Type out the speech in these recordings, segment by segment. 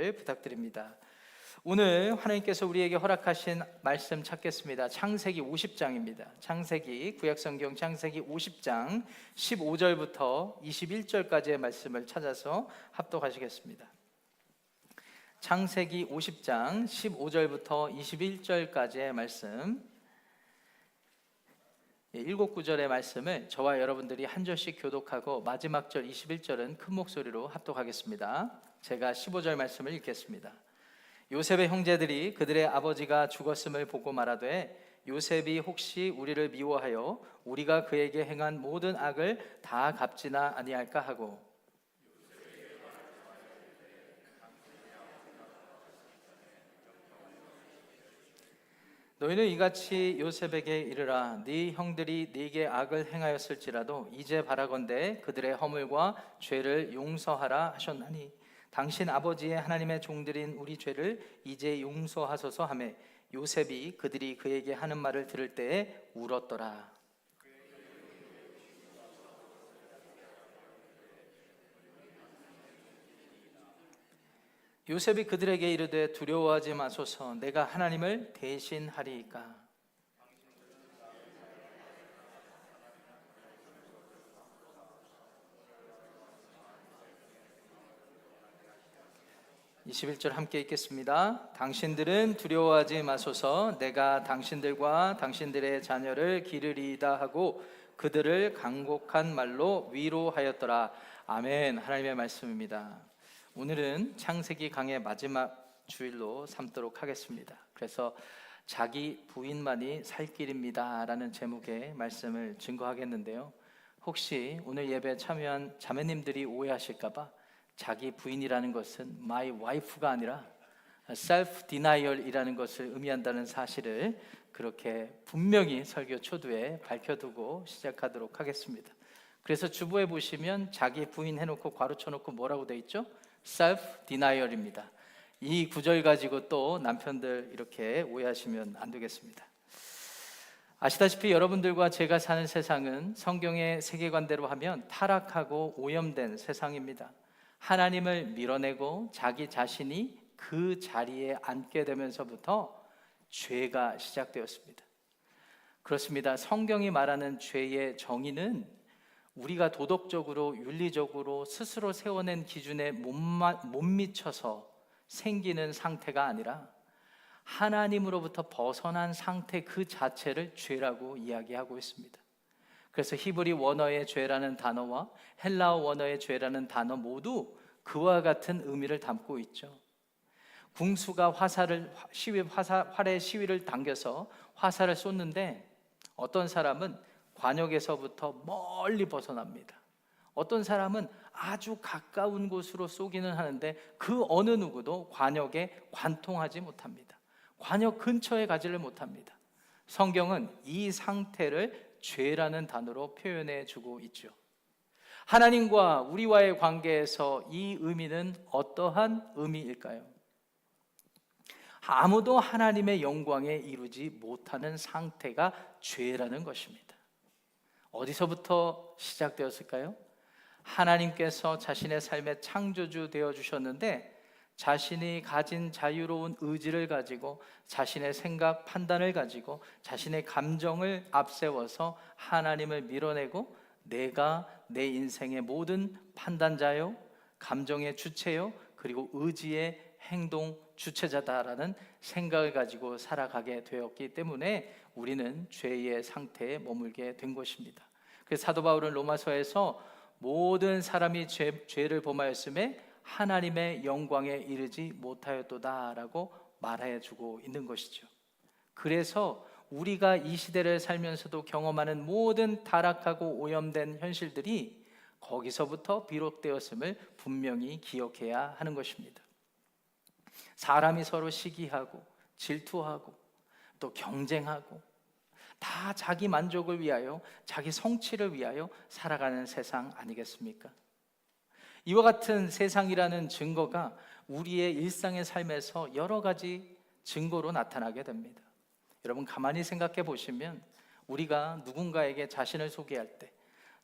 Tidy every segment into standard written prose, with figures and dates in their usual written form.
주시기를 부탁드립니다. 오늘 하나님께서 우리에게 허락하신 말씀 찾겠습니다. 창세기 50장입니다. 창세기, 구약성경 창세기 50장 15절부터 21절까지의 말씀을 찾아서 합독하시겠습니다. 창세기 50장 15절부터 21절까지의 말씀, 7구절의 말씀을 저와 여러분들이 한 절씩 교독하고 마지막 절 21절은 큰 목소리로 합독하겠습니다. 제가 15절 말씀을 읽겠습니다. 요셉의 형제들이 그들의 아버지가 죽었음을 보고 말하되 요셉이 혹시 우리를 미워하여 우리가 그에게 행한 모든 악을 다 갚지나 아니할까 하고, 너희는 이같이 요셉에게 이르라. 네 형들이 네게 악을 행하였을지라도 이제 바라건대 그들의 허물과 죄를 용서하라 하셨나니 당신 아버지의 하나님의 종들인 우리 죄를 이제 용서하소서 하매 요셉이 그들이 그에게 하는 말을 들을 때에 울었더라. 요셉이 그들에게 이르되 두려워하지 마소서. 내가 하나님을 대신하리이까. 21절 함께 읽겠습니다. 당신들은 두려워하지 마소서. 내가 당신들과 당신들의 자녀를 기르리이다 하고 그들을 간곡한 말로 위로하였더라. 아멘. 하나님의 말씀입니다. 오늘은 창세기 강의 마지막 주일로 삼도록 하겠습니다. 그래서 자기 부인만이 살 길입니다 라는 제목의 말씀을 증거하겠는데요, 혹시 오늘 예배에 참여한 자매님들이 오해하실까봐 자기 부인이라는 것은 my wife가 아니라 self denial이라는 것을 의미한다는 사실을 그렇게 분명히 설교 초두에 밝혀두고 시작하도록 하겠습니다. 그래서 주보에 보시면 자기 부인 해놓고 괄호 쳐놓고 뭐라고 돼 있죠? self denial입니다. 이 구절 가지고 또 남편들 이렇게 오해하시면 안 되겠습니다. 아시다시피 여러분들과 제가 사는 세상은 성경의 세계관대로 하면 타락하고 오염된 세상입니다. 하나님을 밀어내고 자기 자신이 그 자리에 앉게 되면서부터 죄가 시작되었습니다. 그렇습니다. 성경이 말하는 죄의 정의는 우리가 도덕적으로 윤리적으로 스스로 세워낸 기준에 못 미쳐서 생기는 상태가 아니라 하나님으로부터 벗어난 상태 그 자체를 죄라고 이야기하고 있습니다. 그래서 히브리 원어의 죄라는 단어와 헬라어 원어의 죄라는 단어 모두 그와 같은 의미를 담고 있죠. 궁수가 활에 시위를 당겨서 화살을 쏟는데 어떤 사람은 관역에서부터 멀리 벗어납니다. 어떤 사람은 아주 가까운 곳으로 쏘기는 하는데 그 어느 누구도 관역에 관통하지 못합니다. 관역 근처에 가지를 못합니다. 성경은 이 상태를 죄라는 단어로 표현해 주고 있죠. 하나님과 우리와의 관계에서 이 의미는 어떠한 의미일까요? 아무도 하나님의 영광에 이루지 못하는 상태가 죄라는 것입니다. 어디서부터 시작되었을까요? 하나님께서 자신의 삶의 창조주 되어주셨는데 자신이 가진 자유로운 의지를 가지고 자신의 생각, 판단을 가지고 자신의 감정을 앞세워서 하나님을 밀어내고 내가 내 인생의 모든 판단자요, 감정의 주체요, 그리고 의지의 행동 주체자다라는 생각을 가지고 살아가게 되었기 때문에 우리는 죄의 상태에 머물게 된 것입니다. 그래서 사도 바울은 로마서에서 모든 사람이 죄를 범하였음에 하나님의 영광에 이르지 못하였도다라고 말해주고 있는 것이죠. 그래서 우리가 이 시대를 살면서도 경험하는 모든 타락하고 오염된 현실들이 거기서부터 비롯되었음을 분명히 기억해야 하는 것입니다. 사람이 서로 시기하고 질투하고 또 경쟁하고 다 자기 만족을 위하여 자기 성취를 위하여 살아가는 세상 아니겠습니까? 이와 같은 세상이라는 증거가 우리의 일상의 삶에서 여러 가지 증거로 나타나게 됩니다. 여러분 가만히 생각해 보시면 우리가 누군가에게 자신을 소개할 때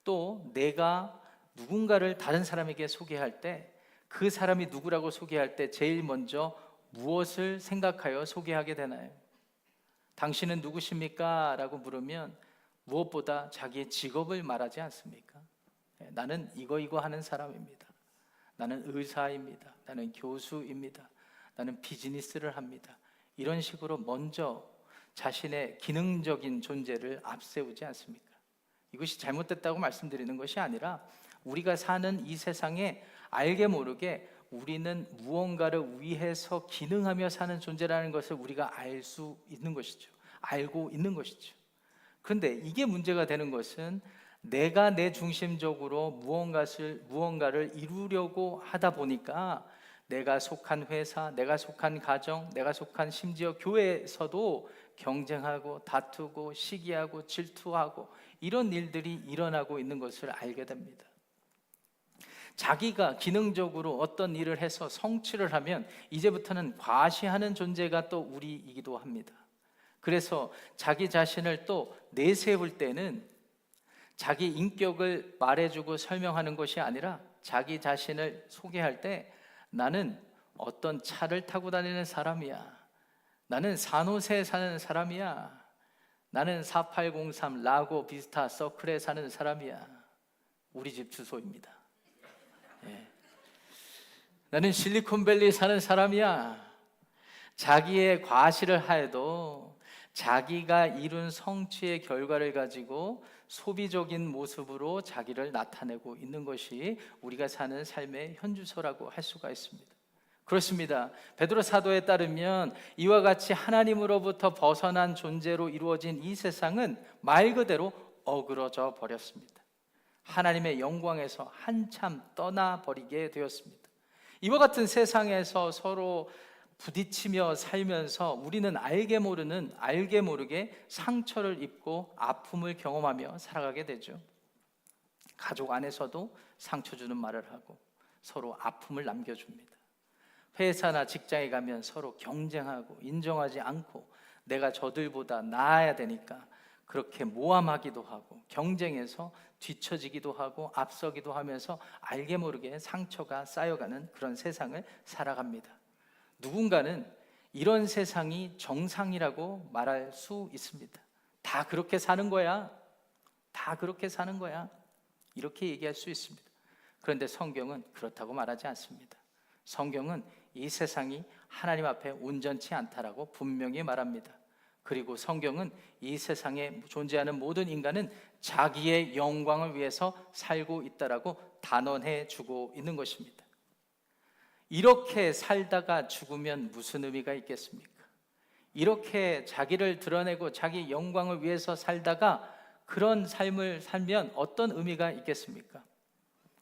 또 내가 누군가를 다른 사람에게 소개할 때 그 사람이 누구라고 소개할 때 제일 먼저 무엇을 생각하여 소개하게 되나요? 당신은 누구십니까? 라고 물으면 무엇보다 자기의 직업을 말하지 않습니까? 나는 이거 하는 사람입니다. 나는 의사입니다. 나는 교수입니다. 나는 비즈니스를 합니다. 이런 식으로 먼저 자신의 기능적인 존재를 앞세우지 않습니까? 이것이 잘못됐다고 말씀드리는 것이 아니라 우리가 사는 이 세상에 알게 모르게 우리는 무언가를 위해서 기능하며 사는 존재라는 것을 우리가 알 수 있는 것이죠. 알고 있는 것이죠. 그런데 이게 문제가 되는 것은 내가 내 중심적으로 무언가를 이루려고 하다 보니까 내가 속한 회사, 내가 속한 가정, 내가 속한 심지어 교회에서도 경쟁하고 다투고 시기하고 질투하고 이런 일들이 일어나고 있는 것을 알게 됩니다. 자기가 기능적으로 어떤 일을 해서 성취를 하면 이제부터는 과시하는 존재가 또 우리이기도 합니다. 그래서 자기 자신을 또 내세울 때는 자기 인격을 말해주고 설명하는 것이 아니라 자기 자신을 소개할 때 나는 어떤 차를 타고 다니는 사람이야. 나는 산호세에 사는 사람이야. 나는 4803 라고 비스타 서클에 사는 사람이야. 우리 집 주소입니다. 나는 실리콘밸리에 사는 사람이야. 자기의 과시를 하여도 자기가 이룬 성취의 결과를 가지고 소비적인 모습으로 자기를 나타내고 있는 것이 우리가 사는 삶의 현주소라고 할 수가 있습니다. 그렇습니다. 베드로 사도에 따르면 이와 같이 하나님으로부터 벗어난 존재로 이루어진 이 세상은 말 그대로 어그러져 버렸습니다. 하나님의 영광에서 한참 떠나버리게 되었습니다. 이와 같은 세상에서 서로 부딪히며 살면서 우리는 알게 모르게 상처를 입고 아픔을 경험하며 살아가게 되죠. 가족 안에서도 상처 주는 말을 하고 서로 아픔을 남겨줍니다. 회사나 직장에 가면 서로 경쟁하고 인정하지 않고 내가 저들보다 나아야 되니까 그렇게 모함하기도 하고 경쟁해서 뒤처지기도 하고 앞서기도 하면서 알게 모르게 상처가 쌓여가는 그런 세상을 살아갑니다. 누군가는 이런 세상이 정상이라고 말할 수 있습니다. 다 그렇게 사는 거야. 다 그렇게 사는 거야. 이렇게 얘기할 수 있습니다. 그런데 성경은 그렇다고 말하지 않습니다. 성경은 이 세상이 하나님 앞에 온전치 않다라고 분명히 말합니다. 그리고 성경은 이 세상에 존재하는 모든 인간은 자기의 영광을 위해서 살고 있다라고 단언해 주고 있는 것입니다. 이렇게 살다가 죽으면 무슨 의미가 있겠습니까? 이렇게 자기를 드러내고 자기 영광을 위해서 살다가 그런 삶을 살면 어떤 의미가 있겠습니까?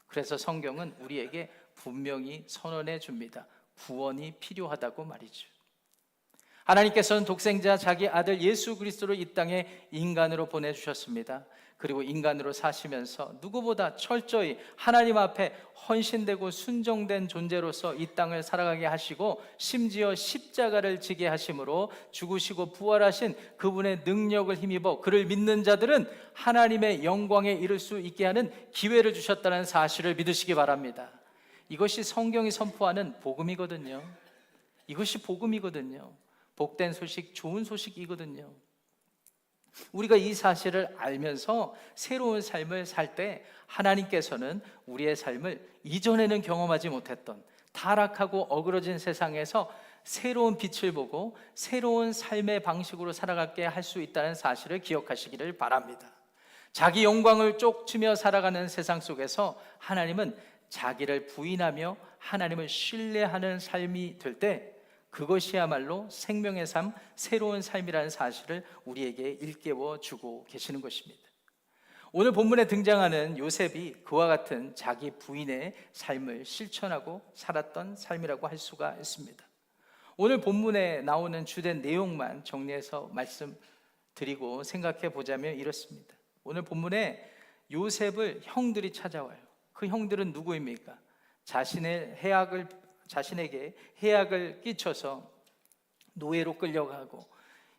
그래서 성경은 우리에게 분명히 선언해 줍니다. 구원이 필요하다고 말이죠. 하나님께서는 독생자 자기 아들 예수 그리스도를 이 땅에 인간으로 보내주셨습니다. 그리고 인간으로 사시면서 누구보다 철저히 하나님 앞에 헌신되고 순종된 존재로서 이 땅을 살아가게 하시고 심지어 십자가를 지게 하심으로 죽으시고 부활하신 그분의 능력을 힘입어 그를 믿는 자들은 하나님의 영광에 이를 수 있게 하는 기회를 주셨다는 사실을 믿으시기 바랍니다. 이것이 성경이 선포하는 복음이거든요. 이것이 복음이거든요. 복된 소식, 좋은 소식이거든요. 우리가 이 사실을 알면서 새로운 삶을 살 때 하나님께서는 우리의 삶을 이전에는 경험하지 못했던 타락하고 어그러진 세상에서 새로운 빛을 보고 새로운 삶의 방식으로 살아가게 할 수 있다는 사실을 기억하시기를 바랍니다. 자기 영광을 쫓으며 살아가는 세상 속에서 하나님은 자기를 부인하며 하나님을 신뢰하는 삶이 될 때 그것이야말로 생명의 삶, 새로운 삶이라는 사실을 우리에게 일깨워 주고 계시는 것입니다. 오늘 본문에 등장하는 요셉이 그와 같은 자기 부인의 삶을 실천하고 살았던 삶이라고 할 수가 있습니다. 오늘 본문에 나오는 주된 내용만 정리해서 말씀드리고 생각해 보자면 이렇습니다. 오늘 본문에 요셉을 형들이 찾아와요. 그 형들은 누구입니까? 자신에게 해악을 끼쳐서 노예로 끌려가고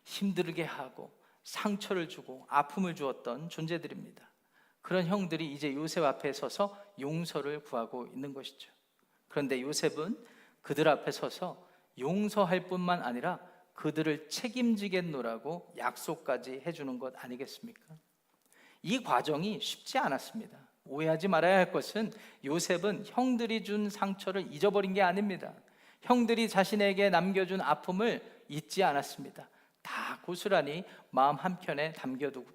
힘들게 하고 상처를 주고 아픔을 주었던 존재들입니다. 그런 형들이 이제 요셉 앞에 서서 용서를 구하고 있는 것이죠. 그런데 요셉은 그들 앞에 서서 용서할 뿐만 아니라 그들을 책임지겠노라고 약속까지 해주는 것 아니겠습니까? 이 과정이 쉽지 않았습니다. 오해하지 말아야 할 것은 요셉은 형들이 준 상처를 잊어버린 게 아닙니다. 형들이 자신에게 남겨준 아픔을 잊지 않았습니다. 다 고스란히 마음 한켠에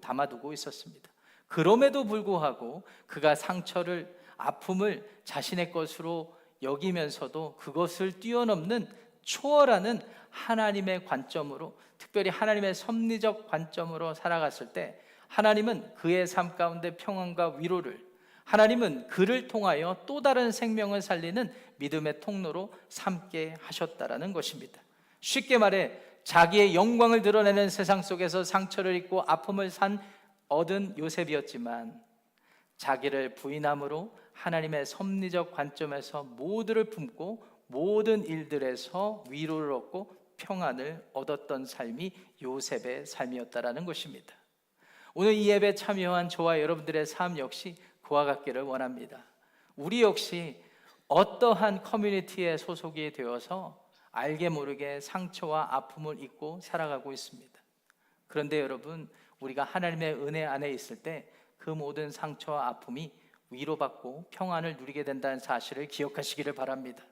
담아두고 있었습니다. 그럼에도 불구하고 그가 상처를, 아픔을 자신의 것으로 여기면서도 그것을 뛰어넘는 초월하는 하나님의 관점으로, 특별히 하나님의 섭리적 관점으로 살아갔을 때 하나님은 그의 삶 가운데 평안과 위로를, 하나님은 그를 통하여 또 다른 생명을 살리는 믿음의 통로로 삼게 하셨다라는 것입니다. 쉽게 말해 자기의 영광을 드러내는 세상 속에서 상처를 입고 아픔을 얻은 요셉이었지만 자기를 부인함으로 하나님의 섭리적 관점에서 모두를 품고 모든 일들에서 위로를 얻고 평안을 얻었던 삶이 요셉의 삶이었다라는 것입니다. 오늘 이 예배에 참여한 저와 여러분들의 삶 역시 그와 같기를 원합니다. 우리 역시 어떠한 커뮤니티에 소속이 되어서 알게 모르게 상처와 아픔을 입고 살아가고 있습니다. 그런데 여러분, 우리가 하나님의 은혜 안에 있을 때 그 모든 상처와 아픔이 위로받고 평안을 누리게 된다는 사실을 기억하시기를 바랍니다.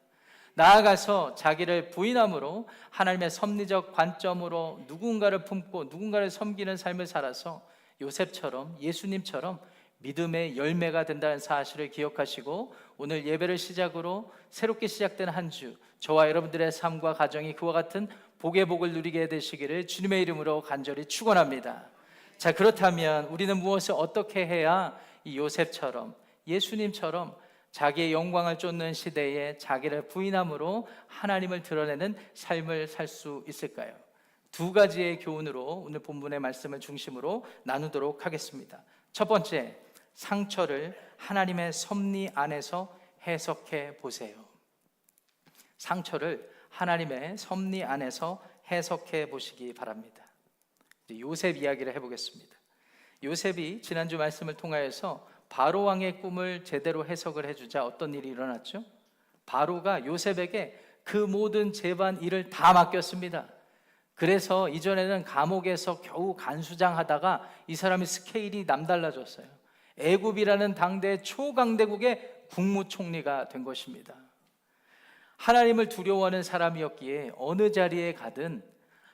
나아가서 자기를 부인함으로 하나님의 섭리적 관점으로 누군가를 품고 누군가를 섬기는 삶을 살아서 요셉처럼, 예수님처럼 믿음의 열매가 된다는 사실을 기억하시고, 오늘 예배를 시작으로 새롭게 시작된 한 주, 저와 여러분들의 삶과 가정이 그와 같은 복의 복을 누리게 되시기를 주님의 이름으로 간절히 축원합니다. 자, 그렇다면 우리는 무엇을 어떻게 해야 이 요셉처럼, 예수님처럼 자기의 영광을 쫓는 시대에 자기를 부인함으로 하나님을 드러내는 삶을 살 수 있을까요? 두 가지의 교훈으로 오늘 본문의 말씀을 중심으로 나누도록 하겠습니다. 첫 번째, 상처를 하나님의 섭리 안에서 해석해 보세요. 상처를 하나님의 섭리 안에서 해석해 보시기 바랍니다. 요셉 이야기를 해보겠습니다. 요셉이 지난주 말씀을 통하여서 바로 왕의 꿈을 제대로 해석을 해주자 어떤 일이 일어났죠? 바로가 요셉에게 그 모든 재반 일을 다 맡겼습니다. 그래서 이전에는 감옥에서 겨우 간수장 하다가 이 사람이 스케일이 남달라졌어요. 애굽이라는 당대 초강대국의 국무총리가 된 것입니다. 하나님을 두려워하는 사람이었기에 어느 자리에 가든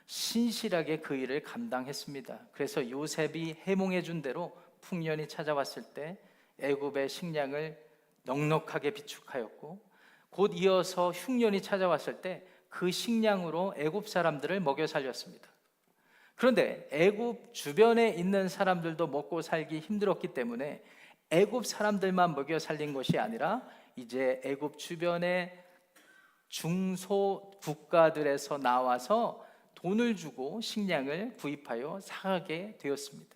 신실하게 그 일을 감당했습니다. 그래서 요셉이 해몽해 준 대로 풍년이 찾아왔을 때 애굽의 식량을 넉넉하게 비축하였고, 곧 이어서 흉년이 찾아왔을 때 그 식량으로 애굽 사람들을 먹여 살렸습니다. 그런데 애굽 주변에 있는 사람들도 먹고 살기 힘들었기 때문에 애굽 사람들만 먹여 살린 것이 아니라 이제 애굽 주변의 중소 국가들에서 나와서 돈을 주고 식량을 구입하여 사가게 되었습니다.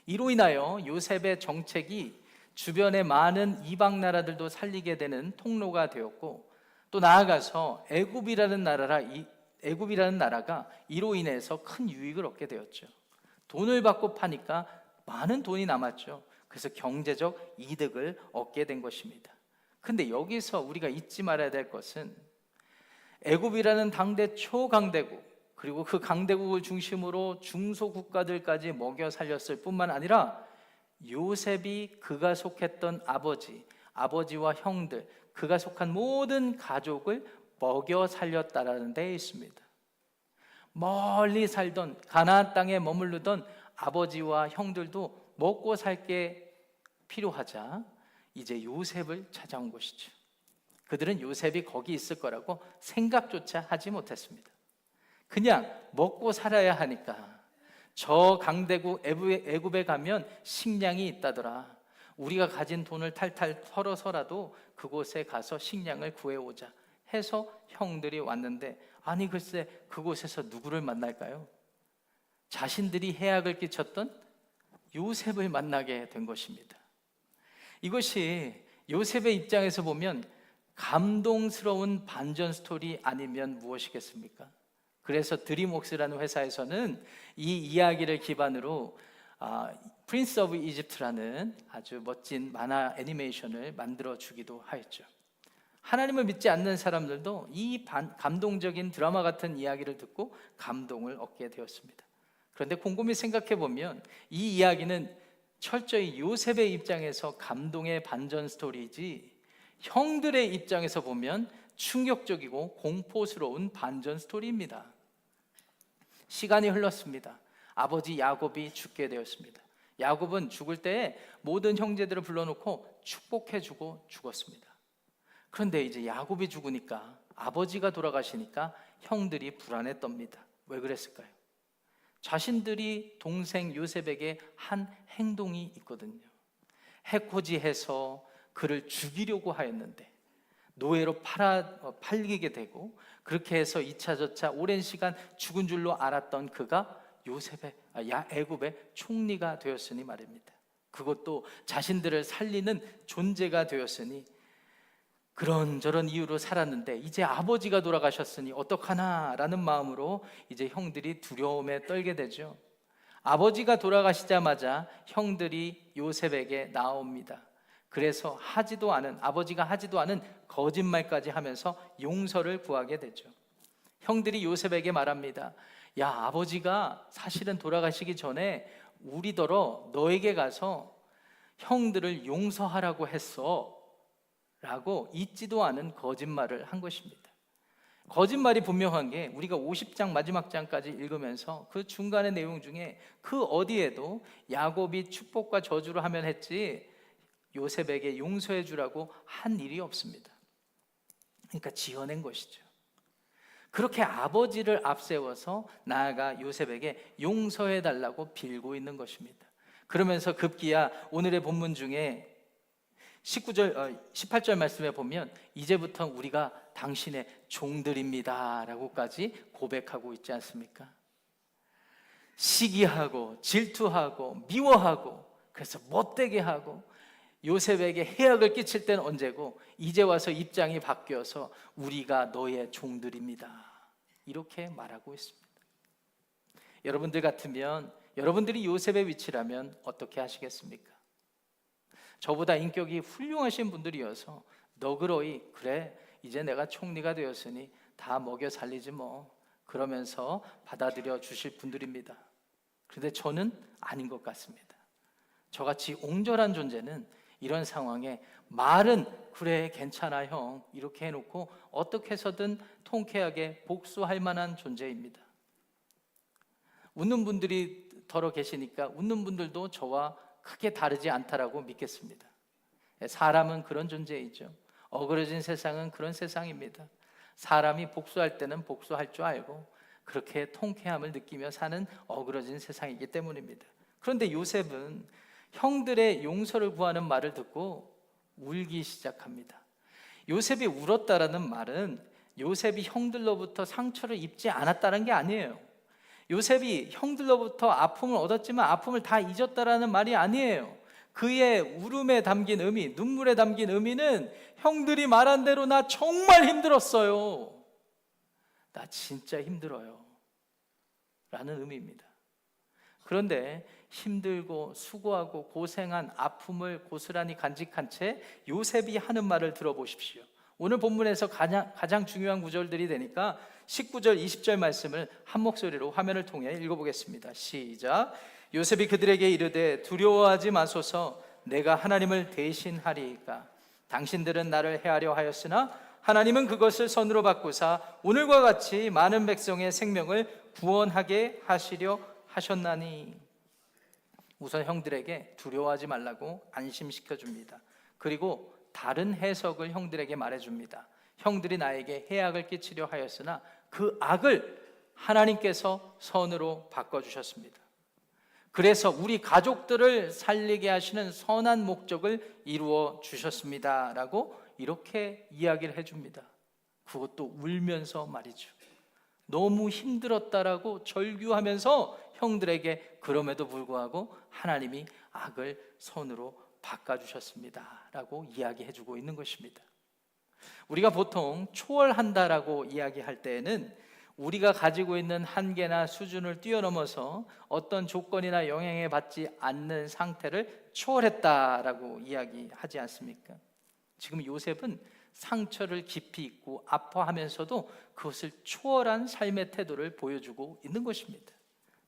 이로 인하여 요셉의 정책이 주변의 많은 이방 나라들도 살리게 되는 통로가 되었고, 또 나아가서 애굽이라는 나라가 이로 인해서 큰 유익을 얻게 되었죠. 돈을 받고 파니까 많은 돈이 남았죠. 그래서 경제적 이득을 얻게 된 것입니다. 근데 여기서 우리가 잊지 말아야 될 것은 애굽이라는 당대 초강대국, 그리고 그 강대국을 중심으로 중소국가들까지 먹여 살렸을 뿐만 아니라 요셉이 그가 속했던 아버지와 형들, 그가 속한 모든 가족을 먹여 살렸다라는 데 있습니다. 멀리 살던 가나안 땅에 머무르던 아버지와 형들도 먹고 살 게 필요하자 이제 요셉을 찾아온 것이죠. 그들은 요셉이 거기 있을 거라고 생각조차 하지 못했습니다. 그냥 먹고 살아야 하니까 저 강대국 애굽에 가면 식량이 있다더라. 우리가 가진 돈을 탈탈 털어서라도 그곳에 가서 식량을 구해오자 해서 형들이 왔는데, 아니 글쎄 그곳에서 누구를 만날까요? 자신들이 해악을 끼쳤던 요셉을 만나게 된 것입니다. 이것이 요셉의 입장에서 보면 감동스러운 반전 스토리 아니면 무엇이겠습니까? 그래서 드림웍스라는 회사에서는 이 이야기를 기반으로 프린스 오브 이집트라는 아주 멋진 만화 애니메이션을 만들어 주기도 하였죠. 하나님을 믿지 않는 사람들도 이 감동적인 드라마 같은 이야기를 듣고 감동을 얻게 되었습니다. 그런데 곰곰이 생각해 보면 이 이야기는 철저히 요셉의 입장에서 감동의 반전 스토리이지, 형들의 입장에서 보면 충격적이고 공포스러운 반전 스토리입니다. 시간이 흘렀습니다. 아버지 야곱이 죽게 되었습니다. 야곱은 죽을 때에 모든 형제들을 불러놓고 축복해주고 죽었습니다. 그런데 이제 야곱이 죽으니까, 아버지가 돌아가시니까 형들이 불안에 떱니다. 왜 그랬을까요? 자신들이 동생 요셉에게 한 행동이 있거든요. 해코지해서 그를 죽이려고 하였는데 노예로 팔리게 되고, 그렇게 해서 2차 저차 오랜 시간 죽은 줄로 알았던 그가 애굽의 총리가 되었으니 말입니다. 그것도 자신들을 살리는 존재가 되었으니, 그런저런 이유로 살았는데 이제 아버지가 돌아가셨으니 어떡하나라는 마음으로 이제 형들이 두려움에 떨게 되죠. 아버지가 돌아가시자마자 형들이 요셉에게 나옵니다. 그래서 아버지가 하지도 않은 거짓말까지 하면서 용서를 구하게 되죠. 형들이 요셉에게 말합니다. 야, 아버지가 사실은 돌아가시기 전에 우리더러 너에게 가서 형들을 용서하라고 했어 라고 잊지도 않은 거짓말을 한 것입니다. 거짓말이 분명한 게, 우리가 50장 마지막 장까지 읽으면서 그 중간의 내용 중에 그 어디에도 야곱이 축복과 저주를 하면 했지 요셉에게 용서해 주라고 한 일이 없습니다. 그러니까 지어낸 것이죠. 그렇게 아버지를 앞세워서 나아가 요셉에게 용서해 달라고 빌고 있는 것입니다. 그러면서 급기야 오늘의 본문 중에 18절 말씀에 보면 이제부터 우리가 당신의 종들입니다 라고까지 고백하고 있지 않습니까? 시기하고 질투하고 미워하고, 그래서 못되게 하고 요셉에게 해악을 끼칠 때는 언제고, 이제 와서 입장이 바뀌어서 우리가 너의 종들입니다 이렇게 말하고 있습니다. 여러분들 같으면, 여러분들이 요셉의 위치라면 어떻게 하시겠습니까? 저보다 인격이 훌륭하신 분들이어서 너그러이, 그래 이제 내가 총리가 되었으니 다 먹여 살리지 뭐, 그러면서 받아들여 주실 분들입니다. 그런데 저는 아닌 것 같습니다. 저같이 옹졸한 존재는 이런 상황에 말은 그래 괜찮아 형 이렇게 해놓고 어떻게 해서든 통쾌하게 복수할 만한 존재입니다. 웃는 분들이 더러 계시니까 웃는 분들도 저와 크게 다르지 않다라고 믿겠습니다. 사람은 그런 존재이죠. 어그러진 세상은 그런 세상입니다. 사람이 복수할 때는 복수할 줄 알고 그렇게 통쾌함을 느끼며 사는 어그러진 세상이기 때문입니다. 그런데 요셉은 형들의 용서를 구하는 말을 듣고 울기 시작합니다. 요셉이 울었다라는 말은 요셉이 형들로부터 상처를 입지 않았다는 게 아니에요. 요셉이 형들로부터 아픔을 얻었지만 아픔을 다 잊었다라는 말이 아니에요. 그의 울음에 담긴 의미, 눈물에 담긴 의미는 형들이 말한 대로 나 정말 힘들었어요, 나 진짜 힘들어요 라는 의미입니다. 그런데 힘들고 수고하고 고생한 아픔을 고스란히 간직한 채 요셉이 하는 말을 들어보십시오. 오늘 본문에서 가장 중요한 구절들이 되니까 19절 20절 말씀을 한 목소리로 화면을 통해 읽어보겠습니다. 시작. 요셉이 그들에게 이르되 두려워하지 마소서, 내가 하나님을 대신하리이까. 당신들은 나를 해하려 하였으나 하나님은 그것을 선으로 바꾸사 오늘과 같이 많은 백성의 생명을 구원하게 하시려 하셨나니. 우선 형들에게 두려워하지 말라고 안심시켜 줍니다. 그리고 다른 해석을 형들에게 말해줍니다. 형들이 나에게 해악을 끼치려 하였으나 그 악을 하나님께서 선으로 바꿔주셨습니다. 그래서 우리 가족들을 살리게 하시는 선한 목적을 이루어 주셨습니다 라고 이렇게 이야기를 해줍니다. 그것도 울면서 말이죠. 너무 힘들었다라고 절규하면서 형들에게 그럼에도 불구하고 하나님이 악을 선으로 바꿔주셨습니다 라고 이야기해주고 있는 것입니다. 우리가 보통 초월한다라고 이야기할 때에는 우리가 가지고 있는 한계나 수준을 뛰어넘어서 어떤 조건이나 영향에 받지 않는 상태를 초월했다라고 이야기하지 않습니까? 지금 요셉은 상처를 깊이 입고 아파하면서도 그것을 초월한 삶의 태도를 보여주고 있는 것입니다.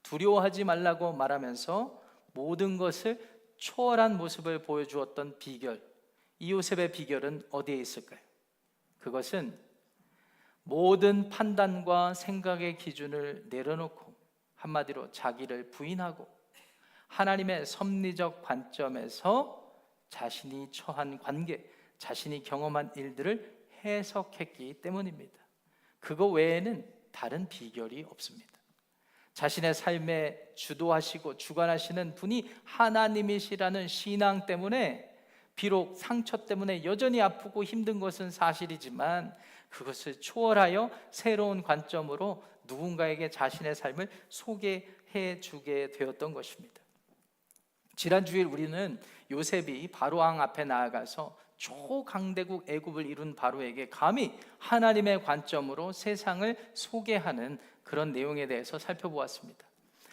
두려워하지 말라고 말하면서 모든 것을 초월한 모습을 보여주었던 비결, 이 요셉의 비결은 어디에 있을까요? 그것은 모든 판단과 생각의 기준을 내려놓고 한마디로 자기를 부인하고 하나님의 섭리적 관점에서 자신이 처한 관계, 자신이 경험한 일들을 해석했기 때문입니다. 그거 외에는 다른 비결이 없습니다. 자신의 삶에 주도하시고 주관하시는 분이 하나님이시라는 신앙 때문에 비록 상처 때문에 여전히 아프고 힘든 것은 사실이지만 그것을 초월하여 새로운 관점으로 누군가에게 자신의 삶을 소개해 주게 되었던 것입니다. 지난 주일 우리는 요셉이 바로왕 앞에 나아가서 초강대국 애굽을 이룬 바로에게 감히 하나님의 관점으로 세상을 소개하는 그런 내용에 대해서 살펴보았습니다.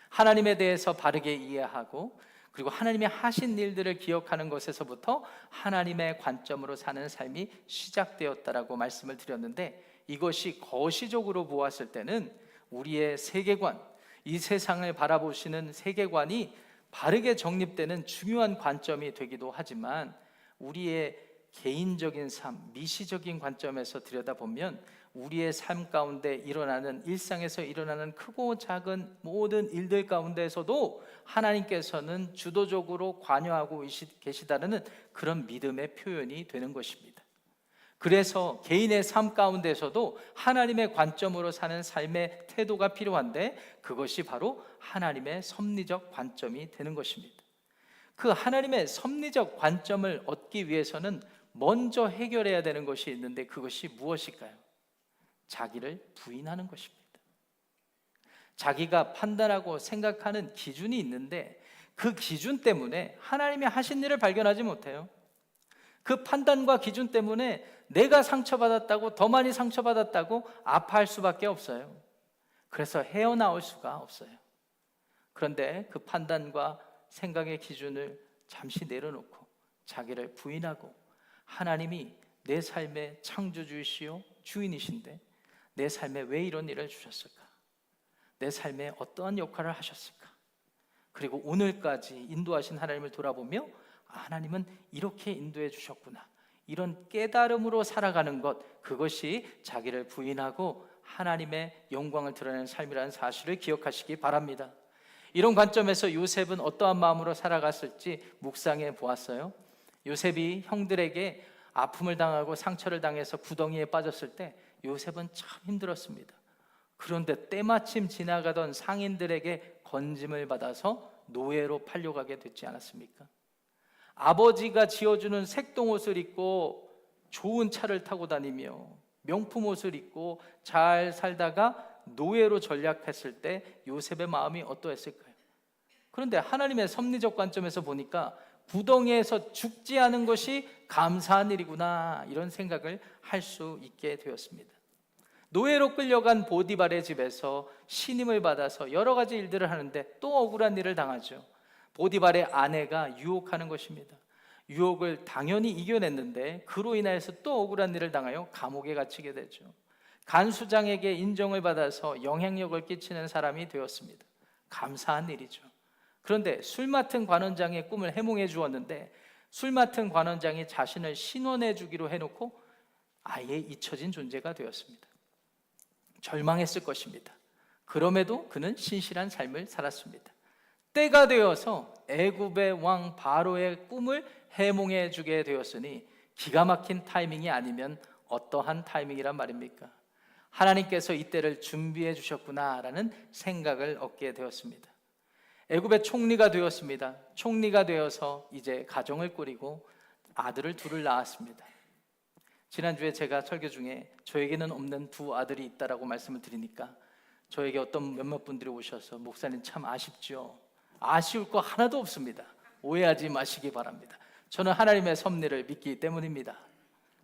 하나님에 대해서 바르게 이해하고 그리고 하나님이 하신 일들을 기억하는 것에서부터 하나님의 관점으로 사는 삶이 시작되었다라고 말씀을 드렸는데, 이것이 거시적으로 보았을 때는 우리의 세계관, 이 세상을 바라보시는 세계관이 바르게 정립되는 중요한 관점이 되기도 하지만 우리의 개인적인 삶, 미시적인 관점에서 들여다보면 우리의 삶 가운데 일어나는, 일상에서 일어나는 크고 작은 모든 일들 가운데에서도 하나님께서는 주도적으로 관여하고 계시다는 그런 믿음의 표현이 되는 것입니다. 그래서 개인의 삶 가운데서도 하나님의 관점으로 사는 삶의 태도가 필요한데, 그것이 바로 하나님의 섭리적 관점이 되는 것입니다. 그 하나님의 섭리적 관점을 얻기 위해서는 먼저 해결해야 되는 것이 있는데, 그것이 무엇일까요? 자기를 부인하는 것입니다. 자기가 판단하고 생각하는 기준이 있는데 그 기준 때문에 하나님이 하신 일을 발견하지 못해요. 그 판단과 기준 때문에 내가 상처받았다고, 더 많이 상처받았다고 아파할 수밖에 없어요. 그래서 헤어나올 수가 없어요. 그런데 그 판단과 생각의 기준을 잠시 내려놓고 자기를 부인하고, 하나님이 내 삶의 창조주이시요 주인이신데 내 삶에 왜 이런 일을 주셨을까? 내 삶에 어떠한 역할을 하셨을까? 그리고 오늘까지 인도하신 하나님을 돌아보며 하나님은 이렇게 인도해 주셨구나, 이런 깨달음으로 살아가는 것, 그것이 자기를 부인하고 하나님의 영광을 드러내는 삶이라는 사실을 기억하시기 바랍니다. 이런 관점에서 요셉은 어떠한 마음으로 살아갔을지 묵상해 보았어요. 요셉이 형들에게 아픔을 당하고 상처를 당해서 구덩이에 빠졌을 때 요셉은 참 힘들었습니다. 그런데 때마침 지나가던 상인들에게 건짐을 받아서 노예로 팔려가게 됐지 않았습니까? 아버지가 지어주는 색동옷을 입고 좋은 차를 타고 다니며 명품 옷을 입고 잘 살다가 노예로 전락했을 때 요셉의 마음이 어떠했을까요? 그런데 하나님의 섭리적 관점에서 보니까 구덩이에서 죽지 않은 것이 감사한 일이구나, 이런 생각을 할 수 있게 되었습니다. 노예로 끌려간 보디발의 집에서 신임을 받아서 여러 가지 일들을 하는데 또 억울한 일을 당하죠. 보디발의 아내가 유혹하는 것입니다. 유혹을 당연히 이겨냈는데 그로 인해서 또 억울한 일을 당하여 감옥에 갇히게 되죠. 간수장에게 인정을 받아서 영향력을 끼치는 사람이 되었습니다. 감사한 일이죠. 그런데 술 맡은 관원장의 꿈을 해몽해 주었는데 술 맡은 관원장이 자신을 신원해 주기로 해놓고 아예 잊혀진 존재가 되었습니다. 절망했을 것입니다. 그럼에도 그는 신실한 삶을 살았습니다. 때가 되어서 애굽의 왕 바로의 꿈을 해몽해 주게 되었으니 기가 막힌 타이밍이 아니면 어떠한 타이밍이란 말입니까? 하나님께서 이때를 준비해 주셨구나라는 생각을 얻게 되었습니다. 애굽의 총리가 되었습니다. 총리가 되어서 이제 가정을 꾸리고 아들을 둘을 낳았습니다. 지난주에 제가 설교 중에 저에게는 없는 두 아들이 있다라고 말씀을 드리니까 저에게 어떤 몇몇 분들이 오셔서 목사님 참 아쉽죠. 아쉬울 거 하나도 없습니다. 오해하지 마시기 바랍니다. 저는 하나님의 섭리를 믿기 때문입니다.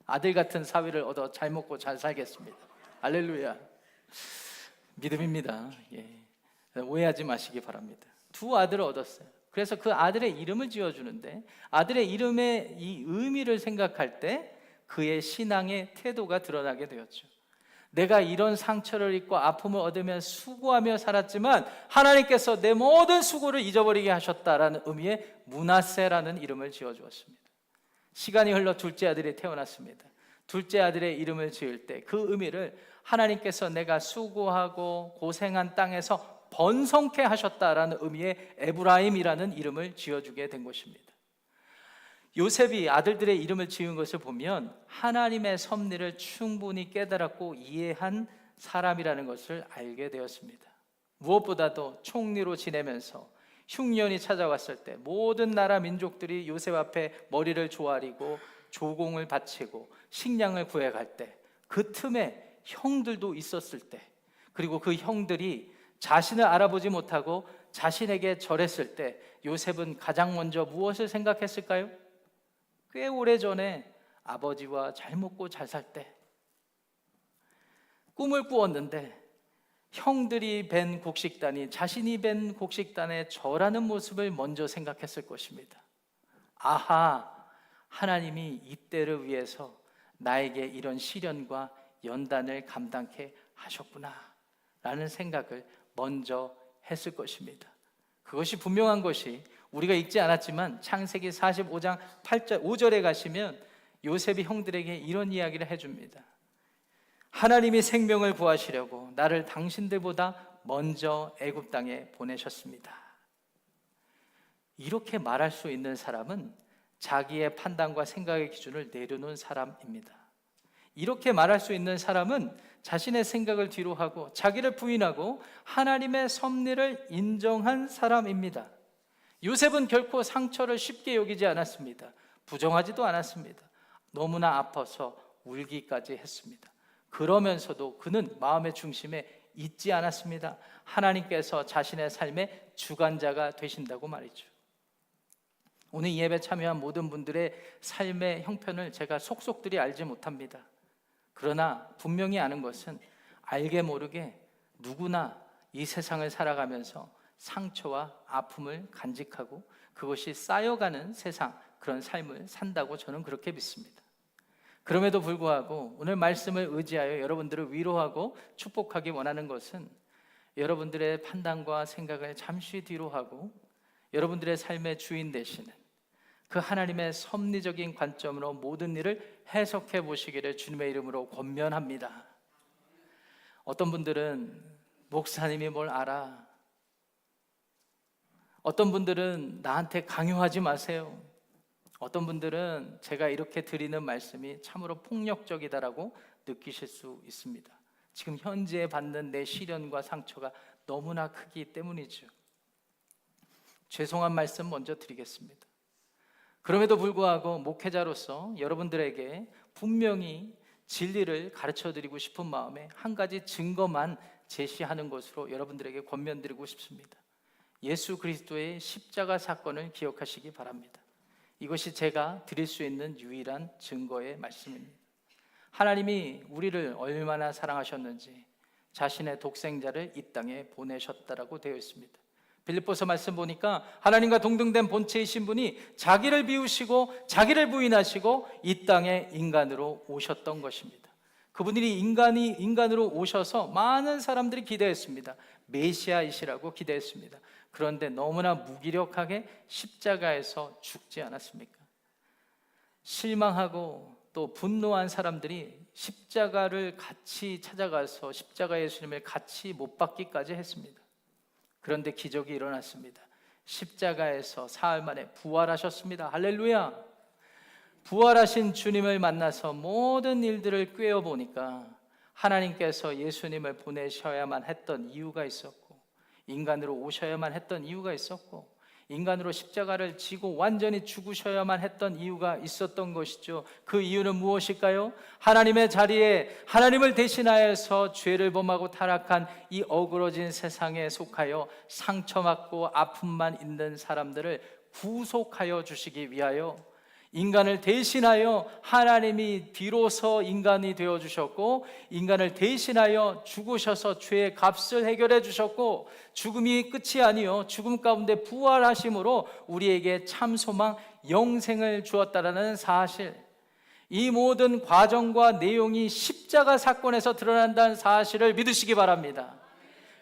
아들 같은 사위를 얻어 잘 먹고 잘 살겠습니다. 할렐루야. 믿음입니다. 예. 오해하지 마시기 바랍니다. 두 아들을 얻었어요. 그래서 그 아들의 이름을 지어주는데 아들의 이름의 이 의미를 생각할 때 그의 신앙의 태도가 드러나게 되었죠. 내가 이런 상처를 입고 아픔을 얻으며 수고하며 살았지만 하나님께서 내 모든 수고를 잊어버리게 하셨다라는 의미의 므낫세라는 이름을 지어주었습니다. 시간이 흘러 둘째 아들이 태어났습니다. 둘째 아들의 이름을 지을 때 그 의미를 하나님께서 내가 수고하고 고생한 땅에서 번성케 하셨다라는 의미의 에브라임이라는 이름을 지어주게 된 것입니다. 요셉이 아들들의 이름을 지은 것을 보면 하나님의 섭리를 충분히 깨달았고 이해한 사람이라는 것을 알게 되었습니다. 무엇보다도 총리로 지내면서 흉년이 찾아왔을 때 모든 나라 민족들이 요셉 앞에 머리를 조아리고 조공을 바치고 식량을 구해갈 때, 그 틈에 형들도 있었을 때, 그리고 그 형들이 자신을 알아보지 못하고 자신에게 절했을 때 요셉은 가장 먼저 무엇을 생각했을까요? 꽤 오래전에 아버지와 잘 먹고 잘 살 때 꿈을 꾸었는데 형들이 벤 곡식단이 자신이 벤 곡식단에 절하는 모습을 먼저 생각했을 것입니다. 아하, 하나님이 이때를 위해서 나에게 이런 시련과 연단을 감당케 하셨구나 라는 생각을 먼저 했을 것입니다. 그것이 분명한 것이 우리가 읽지 않았지만 창세기 45장 5절에 가시면 요셉이 형들에게 이런 이야기를 해줍니다. 하나님이 생명을 구하시려고 나를 당신들보다 먼저 애굽 땅에 보내셨습니다. 이렇게 말할 수 있는 사람은 자기의 판단과 생각의 기준을 내려놓은 사람입니다. 이렇게 말할 수 있는 사람은 자신의 생각을 뒤로 하고 자기를 부인하고 하나님의 섭리를 인정한 사람입니다. 요셉은 결코 상처를 쉽게 여기지 않았습니다. 부정하지도 않았습니다. 너무나 아파서 울기까지 했습니다. 그러면서도 그는 마음의 중심에 잊지 않았습니다. 하나님께서 자신의 삶의 주관자가 되신다고 말이죠. 오늘 이 예배 참여한 모든 분들의 삶의 형편을 제가 속속들이 알지 못합니다. 그러나 분명히 아는 것은 알게 모르게 누구나 이 세상을 살아가면서 상처와 아픔을 간직하고 그것이 쌓여가는 세상, 그런 삶을 산다고 저는 그렇게 믿습니다. 그럼에도 불구하고 오늘 말씀을 의지하여 여러분들을 위로하고 축복하기 원하는 것은 여러분들의 판단과 생각을 잠시 뒤로 하고 여러분들의 삶의 주인 되시는 그 하나님의 섭리적인 관점으로 모든 일을 해석해 보시기를 주님의 이름으로 권면합니다. 어떤 분들은 목사님이 뭘 알아, 어떤 분들은 나한테 강요하지 마세요, 어떤 분들은 제가 이렇게 드리는 말씀이 참으로 폭력적이다라고 느끼실 수 있습니다. 지금 현재 받는 내 시련과 상처가 너무나 크기 때문이죠. 죄송한 말씀 먼저 드리겠습니다. 그럼에도 불구하고 목회자로서 여러분들에게 분명히 진리를 가르쳐드리고 싶은 마음에 한 가지 증거만 제시하는 것으로 여러분들에게 권면드리고 싶습니다. 예수 그리스도의 십자가 사건을 기억하시기 바랍니다. 이것이 제가 드릴 수 있는 유일한 증거의 말씀입니다. 하나님이 우리를 얼마나 사랑하셨는지 자신의 독생자를 이 땅에 보내셨다라고 되어 있습니다. 빌립보서 말씀 보니까 하나님과 동등된 본체이신 분이 자기를 비우시고 자기를 부인하시고 이 땅에 인간으로 오셨던 것입니다. 그분이 인간으로 오셔서 많은 사람들이 기대했습니다. 메시아이시라고 기대했습니다. 그런데 너무나 무기력하게 십자가에서 죽지 않았습니까? 실망하고 또 분노한 사람들이 십자가를 같이 찾아가서 십자가 예수님을 같이 못 박기까지 했습니다. 그런데 기적이 일어났습니다. 십자가에서 사흘 만에 부활하셨습니다. 할렐루야! 부활하신 주님을 만나서 모든 일들을 꿰어보니까 하나님께서 예수님을 보내셔야만 했던 이유가 있었고, 인간으로 오셔야만 했던 이유가 있었고, 인간으로 십자가를 지고 완전히 죽으셔야만 했던 이유가 있었던 것이죠. 그 이유는 무엇일까요? 하나님의 자리에 하나님을 대신하여서 죄를 범하고 타락한 이 어그러진 세상에 속하여 상처받고 아픔만 있는 사람들을 구속하여 주시기 위하여 인간을 대신하여 하나님이 비로소 인간이 되어주셨고, 인간을 대신하여 죽으셔서 죄의 값을 해결해 주셨고, 죽음이 끝이 아니요 죽음 가운데 부활하심으로 우리에게 참 소망 영생을 주었다라는 사실, 이 모든 과정과 내용이 십자가 사건에서 드러난다는 사실을 믿으시기 바랍니다.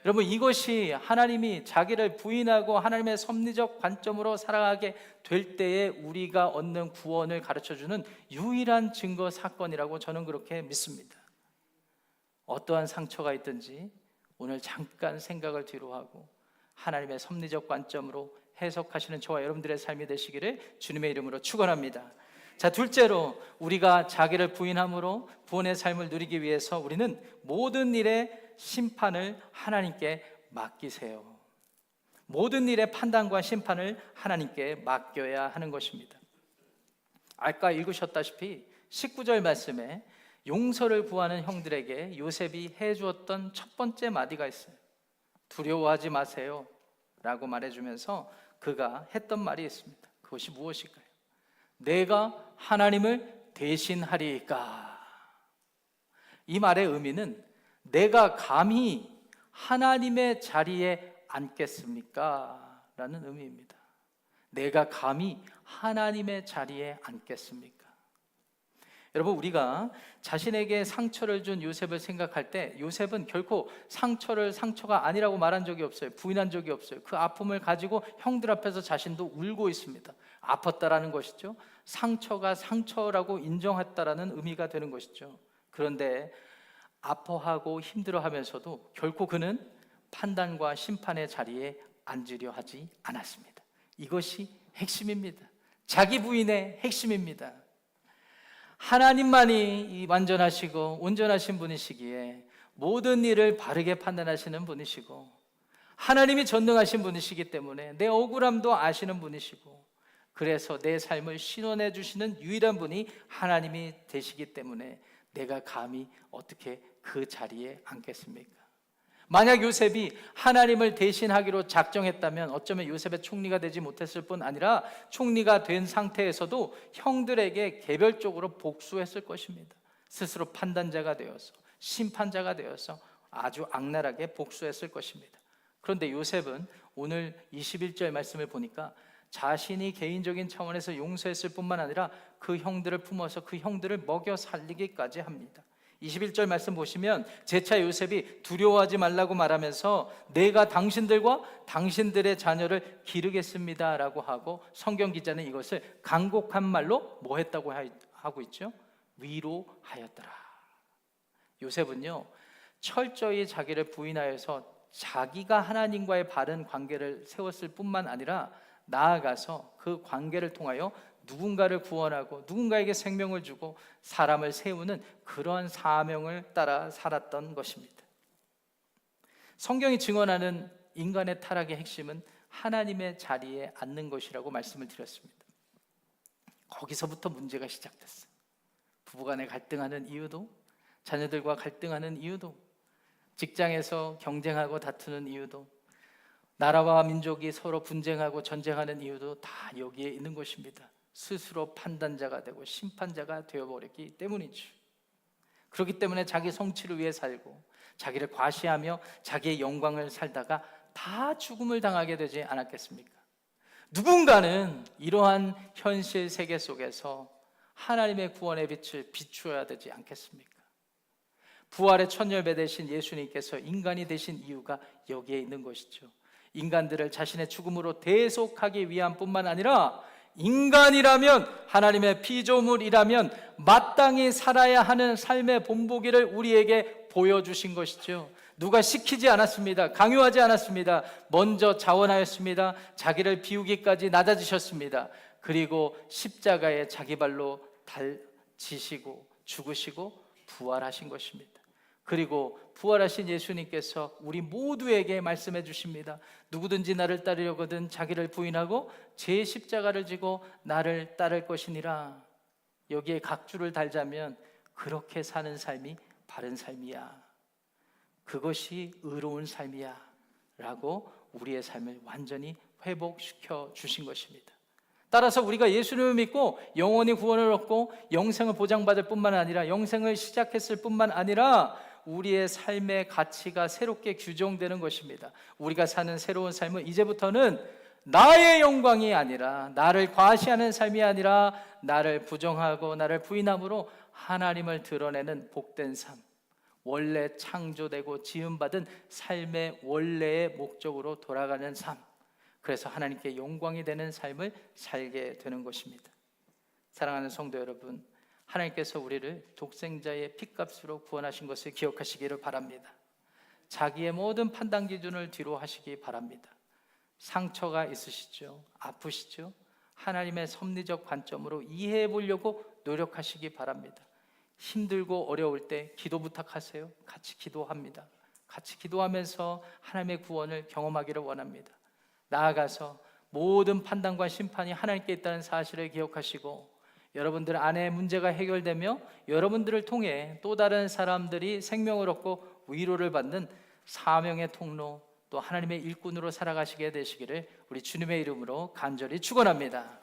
여러분, 이것이 하나님이 자기를 부인하고 하나님의 섭리적 관점으로 살아가게 될 때에 우리가 얻는 구원을 가르쳐주는 유일한 증거 사건이라고 저는 그렇게 믿습니다. 어떠한 상처가 있든지 오늘 잠깐 생각을 뒤로 하고 하나님의 섭리적 관점으로 해석하시는 저와 여러분들의 삶이 되시기를 주님의 이름으로 축원합니다. 자, 둘째로 우리가 자기를 부인함으로 구원의 삶을 누리기 위해서 우리는 모든 일의 심판을 하나님께 맡기세요. 모든 일의 판단과 심판을 하나님께 맡겨야 하는 것입니다. 아까 읽으셨다시피 19절 말씀에 용서를 구하는 형들에게 요셉이 해주었던 첫 번째 마디가 있어요. 두려워하지 마세요 라고 말해주면서 그가 했던 말이 있습니다. 그것이 무엇일까요? 내가 하나님을 대신하리이까. 이 말의 의미는 내가 감히 하나님의 자리에 앉겠습니까? 라는 의미입니다. 내가 감히 하나님의 자리에 앉겠습니까? 여러분, 우리가 자신에게 상처를 준 요셉을 생각할 때 요셉은 결코 상처를 상처가 아니라고 말한 적이 없어요. 부인한 적이 없어요. 그 아픔을 가지고 형들 앞에서 자신도 울고 있습니다. 아팠다라는 것이죠. 상처가 상처라고 인정했다라는 의미가 되는 것이죠. 그런데 아파하고 힘들어하면서도 결코 그는 판단과 심판의 자리에 앉으려 하지 않았습니다. 이것이 핵심입니다. 자기 부인의 핵심입니다. 하나님만이 완전하시고 온전하신 분이시기에 모든 일을 바르게 판단하시는 분이시고 하나님이 전능하신 분이시기 때문에 내 억울함도 아시는 분이시고 그래서 내 삶을 신원해 주시는 유일한 분이 하나님이 되시기 때문에 내가 감히 어떻게 그 자리에 앉겠습니까? 만약 요셉이 하나님을 대신하기로 작정했다면 어쩌면 요셉의 총리가 되지 못했을 뿐 아니라 총리가 된 상태에서도 형들에게 개별적으로 복수했을 것입니다. 스스로 판단자가 되어서 심판자가 되어서 아주 악랄하게 복수했을 것입니다. 그런데 요셉은 오늘 21절 말씀을 보니까 자신이 개인적인 차원에서 용서했을 뿐만 아니라 그 형들을 품어서 그 형들을 먹여 살리기까지 합니다. 21절 말씀 보시면 제차 요셉이 두려워하지 말라고 말하면서 내가 당신들과 당신들의 자녀를 기르겠습니다 라고 하고 성경 기자는 이것을 간곡한 말로 뭐 했다고 하고 있죠? 위로하였더라. 요셉은요 철저히 자기를 부인하여서 자기가 하나님과의 바른 관계를 세웠을 뿐만 아니라 나아가서 그 관계를 통하여 누군가를 구원하고 누군가에게 생명을 주고 사람을 세우는 그런 사명을 따라 살았던 것입니다. 성경이 증언하는 인간의 타락의 핵심은 하나님의 자리에 앉는 것이라고 말씀을 드렸습니다. 거기서부터 문제가 시작됐어요. 부부간에 갈등하는 이유도, 자녀들과 갈등하는 이유도, 직장에서 경쟁하고 다투는 이유도, 나라와 민족이 서로 분쟁하고 전쟁하는 이유도 다 여기에 있는 것입니다. 스스로 판단자가 되고 심판자가 되어버렸기 때문이죠. 그렇기 때문에 자기 성취를 위해 살고 자기를 과시하며 자기의 영광을 살다가 다 죽음을 당하게 되지 않았겠습니까? 누군가는 이러한 현실 세계 속에서 하나님의 구원의 빛을 비추어야 되지 않겠습니까? 부활의 첫 열매 되신 예수님께서 인간이 되신 이유가 여기에 있는 것이죠. 인간들을 자신의 죽음으로 대속하기 위함 뿐만 아니라 인간이라면, 하나님의 피조물이라면 마땅히 살아야 하는 삶의 본보기를 우리에게 보여주신 것이죠. 누가 시키지 않았습니다. 강요하지 않았습니다. 먼저 자원하였습니다. 자기를 비우기까지 낮아지셨습니다. 그리고 십자가에 자기 발로 달지시고 죽으시고 부활하신 것입니다. 그리고 부활하신 예수님께서 우리 모두에게 말씀해 주십니다. 누구든지 나를 따르려거든 자기를 부인하고 제 십자가를 지고 나를 따를 것이니라. 여기에 각주를 달자면 그렇게 사는 삶이 바른 삶이야, 그것이 의로운 삶이야 라고 우리의 삶을 완전히 회복시켜 주신 것입니다. 따라서 우리가 예수님을 믿고 영원히 구원을 얻고 영생을 보장받을 뿐만 아니라 영생을 시작했을 뿐만 아니라 우리의 삶의 가치가 새롭게 규정되는 것입니다. 우리가 사는 새로운 삶은 이제부터는 나의 영광이 아니라, 나를 과시하는 삶이 아니라 나를 부정하고 나를 부인함으로 하나님을 드러내는 복된 삶, 원래 창조되고 지음받은 삶의 원래의 목적으로 돌아가는 삶, 그래서 하나님께 영광이 되는 삶을 살게 되는 것입니다. 사랑하는 성도 여러분, 하나님께서 우리를 독생자의 피값으로 구원하신 것을 기억하시기를 바랍니다. 자기의 모든 판단 기준을 뒤로 하시기 바랍니다. 상처가 있으시죠? 아프시죠? 하나님의 섭리적 관점으로 이해해 보려고 노력하시기 바랍니다. 힘들고 어려울 때 기도 부탁하세요. 같이 기도합니다. 같이 기도하면서 하나님의 구원을 경험하기를 원합니다. 나아가서 모든 판단과 심판이 하나님께 있다는 사실을 기억하시고, 여러분들 안에 문제가 해결되며 여러분들을 통해 또 다른 사람들이 생명을 얻고 위로를 받는 사명의 통로, 또 하나님의 일꾼으로 살아가시게 되시기를 우리 주님의 이름으로 간절히 축원합니다.